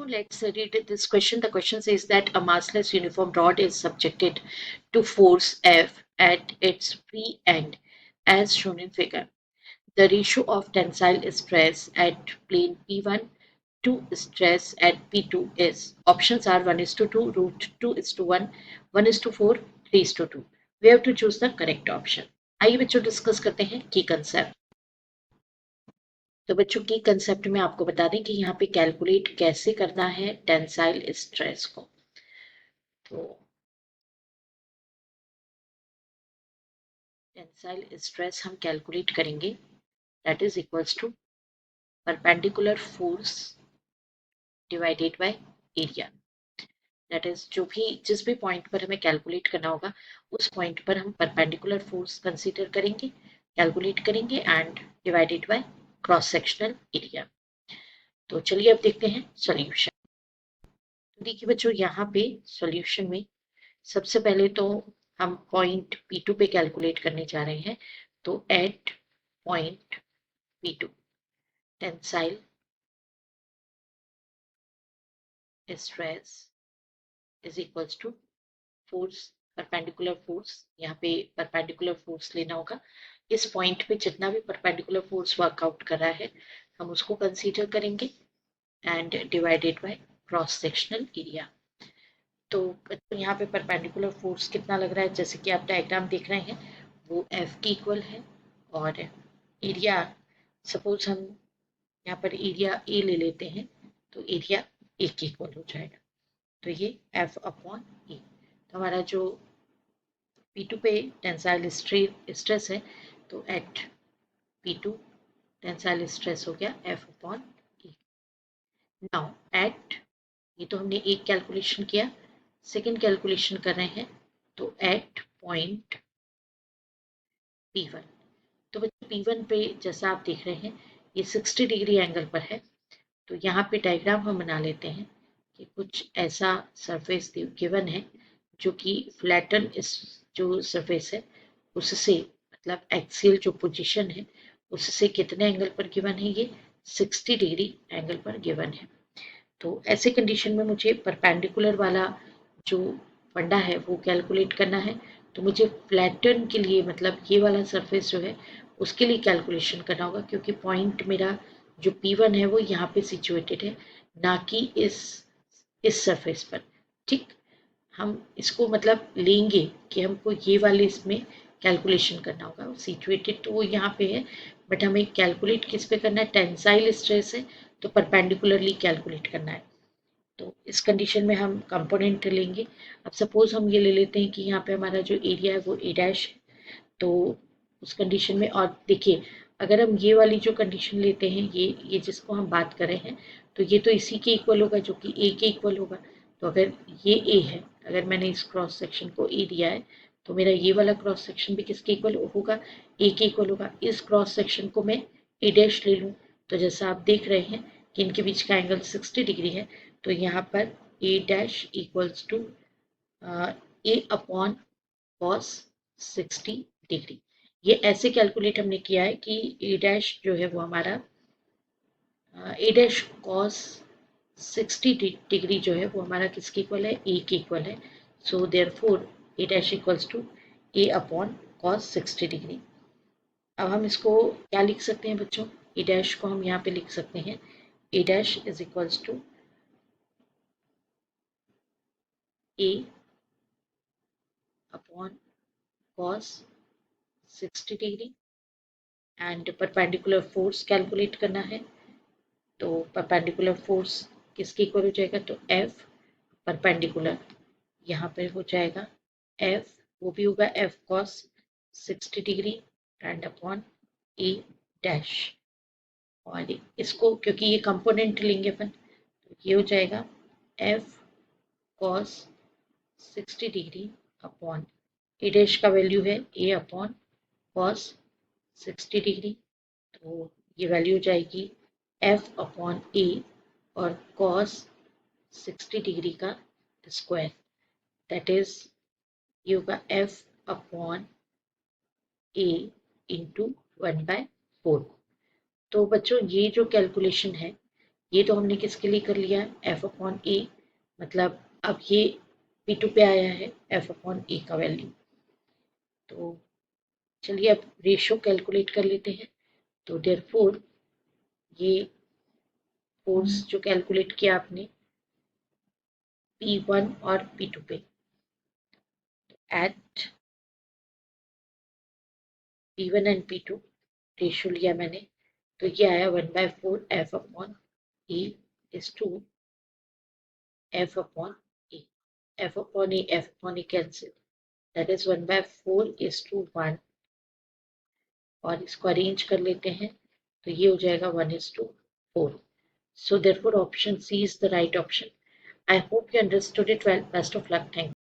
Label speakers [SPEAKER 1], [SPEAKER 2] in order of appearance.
[SPEAKER 1] let's read this question. The question says that a massless uniform rod is subjected to force F at its free end as shown in figure. The ratio of tensile stress at plane P1 to stress at P2 is. Options are 1:2, root 2:1, 1:4, 3:2. We have to choose the correct option. आइए बच्चों discuss करते हैं की concept. तो बच्चों की concept में आपको बता दें कि यहाँ पे कैलकुलेट कैसे करना है टेंसाइल स्ट्रेस को। तो टेंसाइल स्ट्रेस हम कैलकुलेट करेंगे, that is equals to perpendicular force divided by area. That is जिस भी पॉइंट पर हमें कैलकुलेट करना होगा उस पॉइंट पर हम परपेंडिकुलर फोर्स कंसीडर करेंगे, कैलकुलेट करेंगे and divided by cross sectional area. तो चलिए अब देखते हैं सॉल्यूशन। तो देखिए बच्चों यहाँ पे सॉल्यूशन में सबसे पहले तो हम पॉइंट P2 पे कैलकुलेट करने जा रहे हैं। तो at point P2 tensile stress is equals to force, perpendicular force. यहाँ पे परपेंडिकुलर फोर्स लेना होगा। इस पॉइंट पे जितना भी परपेंडिकुलर फोर्स वर्कआउट कर रहा है हम उसको कंसीडर करेंगे and divided by cross sectional area. तो यहाँ पे परपेंडिकुलर फोर्स कितना लग रहा है, जैसे कि आप डायग्राम देख रहे हैं वो F की इक्वल है और एरिया सपोज हम यहाँ पर एरिया A ले लेते हैं तो एरिया A के इक्वल हो जाएगा। तो ये F अपॉन E। तो हमारा जो P2 पे टेंसाइल स्ट्रेस है तो एट P2 टेंसाइल स्ट्रेस हो गया F upon E। Now at, ये तो हमने एक कैलकुलेशन किया, सेकेंड कैलकुलेशन कर रहे हैं तो एट पॉइंट P1। तो बच्चों P1 पे जैसा आप देख रहे हैं ये 60 डिग्री एंगल पर है। तो यहाँ पे डायग्राम हम बना लेते हैं कि कुछ ऐसा सरफेस गिवन है जो कि फ्लैटन इस जो सरफेस है उससे मतलब एक्सियल जो पोजीशन है उससे कितने एंगल पर गिवन है, ये 60 डिग्री एंगल पर गिवन है। तो ऐसे कंडीशन में मुझे परपेंडिकुलर वाला जो फंडा है वो कैलकुलेट करना है। तो मुझे फ्लैटन के लिए मतलब ये वाला सरफेस जो है उसके लिए कैलकुलेशन करना होगा, क्योंकि पॉइंट मेरा जो P1 है वो यहाँ पे सिचुएटेड है, ना कि इस सरफेस पर। ठीक, हम इसको मतलब लेंगे कि हमको ये वाले इसमें कैलकुलेशन करना होगा। सिचुएटेड तो वो यहाँ पे है बट हमें कैलकुलेट किस पे करना है, टेंसाइल स्ट्रेस है तो परपेंडिकुलरली कैलकुलेट करना है। तो इस कंडीशन में हम कंपोनेंट लेंगे। अब सपोज हम ये ले लेते हैं कि यहाँ पे हमारा जो एरिया है वो A डैश है। तो उस कंडीशन में और देखिए अगर हम ये वाली जो कंडीशन लेते हैं ये जिसको हम बात कर रहे हैं तो ये तो इसी के इक्वल होगा जो कि A के इक्वल होगा। तो अगर ये A है, अगर मैंने इस क्रॉस सेक्शन को A दिया है तो मेरा ये वाला क्रॉस सेक्शन भी किसके इक्वल होगा, A के इक्वल होगा। इस क्रॉस सेक्शन को मैं A डैश ले लूँ तो जैसा आप देख रहे हैं कि इनके बीच का एंगल 60 डिग्री है। तो यहाँ पर A dash equals to A upon cos 60 degree. ये ऐसे कैलकुलेट हमने किया है कि A डैश जो है वो हमारा A डैश कॉस 60 डिग्री जो है वो हमारा किसके इक्वल है, A के इक्वल है। So therefore A dash equals to A upon cos 60 degree. अब हम इसको क्या लिख सकते हैं बच्चों, A डैश को हम यहाँ पे लिख सकते हैं A dash is equals to A upon cos 60 degree and perpendicular force calculate करना है। तो परपेंडिकुलर फोर्स किसके इक्वल हो जाएगा, तो F परपेंडिकुलर यहाँ पर हो जाएगा F, वो भी होगा F cos 60 degree and upon A dash. और इसको क्योंकि ये कंपोनेंट लेंगे अपन तो ये हो जाएगा F cos 60 degree upon A dash का वैल्यू है A अपॉन cos 60 डिग्री। तो ये वैल्यू हो जाएगी F अपॉन A और cos 60 डिग्री का स्क्वायर, दैट इज ये होगा F अपॉन A इंटू 1/4। तो बच्चों ये जो कैलकुलेशन है ये तो हमने किसके लिए कर लिया है, एफ अपॉन ए, मतलब अब ये P2 पे आया है एफ अपॉन ए का वैल्यू। तो चलिए अब रेशियो कैलकुलेट कर लेते हैं। तो देयरफॉर ये फोर्स जो कैलकुलेट किया आपने P1 और P2 पे, eight P1 and P2 ratio लिया मैंने, तो ये आया 1/4 F upon A is to F upon A. F upon A cancel, that is 1/4 is to 1, और इसको अरेंज कर लेते हैं तो ये हो जाएगा 1:4। So therefore option C is the right option. I hope you understood it well. Best of luck. Thank you.